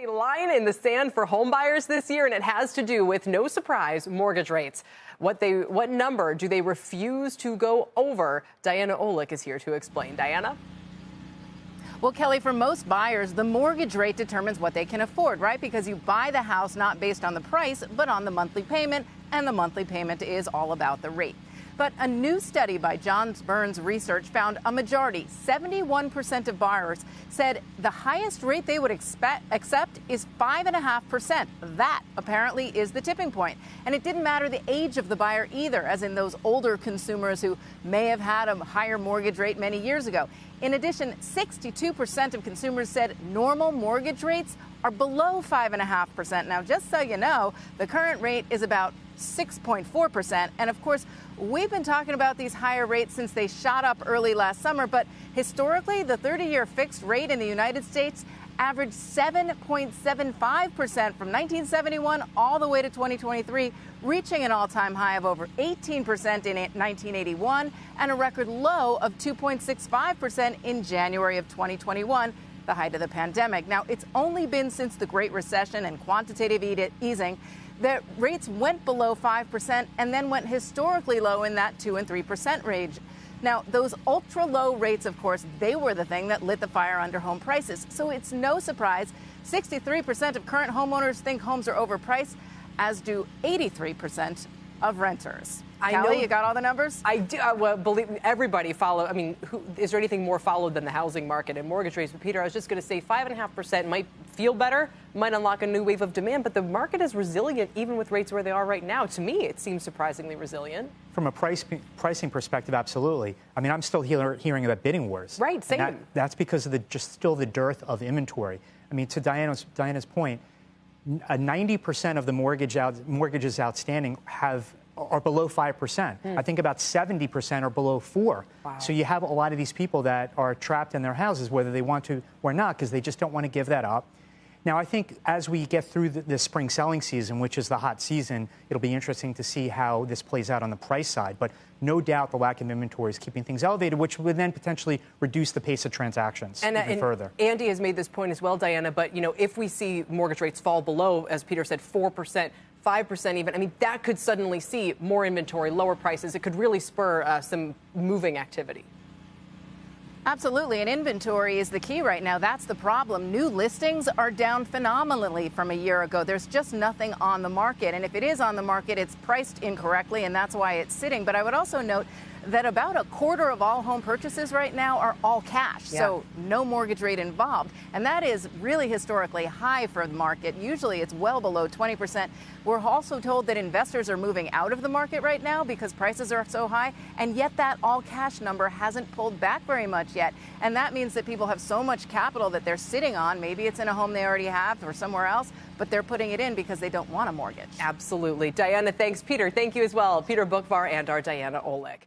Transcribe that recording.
A line in the sand for home buyers this year, and it has to do with, no surprise, mortgage rates. What number do they refuse to go over? Diana Olick is here to explain. Diana? Well, Kelly, for most buyers, the mortgage rate determines what they can afford, right? Because you buy the house not based on the price, but on the monthly payment, and the monthly payment is all about the rate. But a new study by John Burns Research found a majority, 71% of buyers, said the highest rate they would accept is 5.5%. That apparently is the tipping point. And it didn't matter the age of the buyer either, as in those older consumers who may have had a higher mortgage rate many years ago. In addition, 62% of consumers said normal mortgage rates are below 5.5%. Now, just so you know, the current rate is about 6.4%. And of course, we've been talking about these higher rates since they shot up early last summer. But historically, the 30-year fixed rate in the United States averaged 7.75% from 1971 all the way to 2023, reaching an all-time high of over 18% in 1981 and a record low of 2.65% in January of 2021, the height of the pandemic. Now, it's only been since the Great Recession and quantitative easing that rates went below 5% and then went historically low in that 2 and 3% range. Now, those ultra low rates, of course, they were the thing that lit the fire under home prices. So it's no surprise 63% of current homeowners think homes are overpriced, as do 83% of renters. Kelly, you got all the numbers? I do. Well, believe me, everybody follow. I mean, is there anything more followed than the housing market and mortgage rates? But Peter, I was just going to say 5.5% might feel better, might unlock a new wave of demand, but the market is resilient even with rates where they are right now. To me, it seems surprisingly resilient. From a pricing perspective, absolutely. I mean, I'm still hearing about bidding wars. Right, same. That's because of still the dearth of inventory. I mean, to Diana's point, 90% of the mortgages outstanding are below 5%. I think about 70% are below 4%. Wow. So you have a lot of these people that are trapped in their houses, whether they want to or not, because they just don't want to give that up. Now, I think as we get through the spring selling season, which is the hot season, it'll be interesting to see how this plays out on the price side. But no doubt the lack of inventory is keeping things elevated, which would then potentially reduce the pace of transactions even further. Andy has made this point as well, Diana, but, you know, if we see mortgage rates fall below, as Peter said, 4%, 5% even, I mean, that could suddenly see more inventory, lower prices. It could really spur some moving activity. Absolutely, and inventory is the key right now. That's the problem. New listings are down phenomenally from a year ago. There's just nothing on the market, and if it is on the market, it's priced incorrectly, and that's why it's sitting. But I would also note that about a quarter of all home purchases right now are all cash, so no mortgage rate involved. And that is really historically high for the market. Usually it's well below 20%. We're also told that investors are moving out of the market right now because prices are so high, and yet that all cash number hasn't pulled back very much yet. And that means that people have so much capital that they're sitting on. Maybe it's in a home they already have or somewhere else, but they're putting it in because they don't want a mortgage. Absolutely. Diana, thanks. Peter, thank you as well. Peter Bookvar and our Diana Olick.